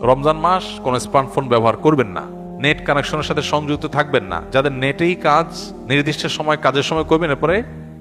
রমজান মাস কোনো স্মার্টফোন ব্যবহার করবেন না, নেট কানেকশনের সাথে সংযুক্ত থাকবেন না। যাদের নেটেই কাজ, নির্দিষ্ট সময় কাজের সময় করবেন, এরপরে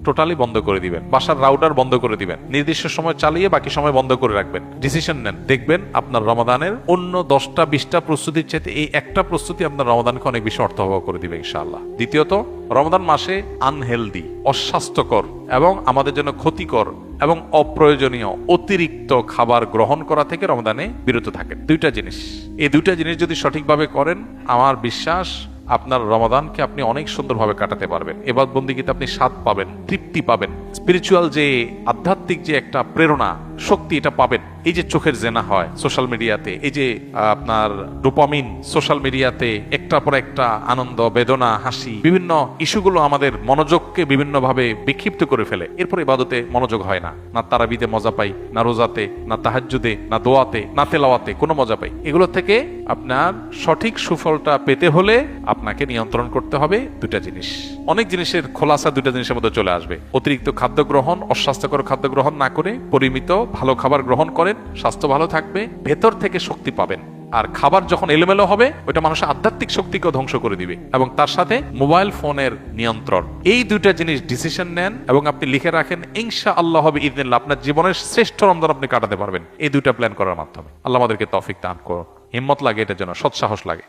টোটালি বন্ধ করে দিবেন। বাসার রাউটার বন্ধ করে দিবেন, নির্দিষ্ট সময় চালিয়ে বাকি সময় বন্ধ করে রাখবেন। ডিসিশন নেন, দেখবেন আপনার রমাদানের অন্য 10টা 20টা প্রস্তুতির চাইতে এই একটা প্রস্তুতি আপনার রমাদানকে অনেক বেশি অর্থবহ করে দিবে ইনশাআল্লাহ। দ্বিতীয়ত, রমাদান মাসে আনহেলদি, অস্বাস্থ্যকর এবং আমাদের জন্য ক্ষতিকর এবং অপ্রয়োজনীয় অতিরিক্ত খাবার গ্রহণ করা থেকে রমাদানে বিরত থাকেন। দুইটা জিনিস, এই দুইটা জিনিস যদি সঠিকভাবে করেন, আমার বিশ্বাস আপনার রমাদানকে আপনি অনেক সুন্দরভাবে কাটাতে পারবেন। ইবাদত বন্দেগীতে আপনি স্বাদ পাবেন, তৃপ্তি পাবেন, স্পিরিচুয়াল যে আধ্যাত্মিক যে একটা প্রেরণা, শক্তি, এটা পাবেন। এই যে চোখের জেনা হয় সোশ্যাল মিডিয়াতে, এই যে আপনার ডোপামিন সোশ্যাল মিডিয়াতে একটার পর একটা আনন্দ, বেদনা, হাসি, বিভিন্ন ইস্যুগুলো আমাদের মনোযোগকে বিভিন্নভাবে বিক্ষিপ্ত করে ফেলে। এরপর ইবাদতে মনোযোগ হয় না, না তারাবিতে মজা পাই, না রোজাতে, না তাহাজ্জুদে, না দোয়াতে, না তেলাওয়াতে কোনো মজা পাই। এগুলো থেকে আপনার সঠিক সুফলটা পেতে হলে আপনাকে নিয়ন্ত্রণ করতে হবে দুটা জিনিস। অনেক জিনিসের খোলাসা দুটা জিনিসের মধ্যে চলে আসবে। অতিরিক্ত খাদ্য গ্রহণ, অস্বাস্থ্যকর খাদ্য গ্রহণ না করে পরিমিত ভালো খাবার গ্রহণ করেন, স্বাস্থ্য ভালো থাকবে, ভেতর থেকে শক্তি পাবেন। আর খাবার যখন এলোমেলো হবে, ওইটা মানুষের আধ্যাত্মিক শক্তিকে ধ্বংস করে দিবে। এবং তার সাথে মোবাইল ফোনের নিয়ন্ত্রণ, এই দুইটা জিনিস ডিসিশন নেন এবং আপনি লিখে রাখেন, ইনশাআল্লাহ হবে ইذنিল্লাহ আপনার জীবনের শ্রেষ্ঠ রমজান আপনি কাটাতে পারবেন এই দুইটা প্ল্যান করার মাধ্যমে। আল্লাহ আমাদেরকে তৌফিক দান করুন, হিম্মত লাগে এটার জন্য, সৎসাহস লাগে।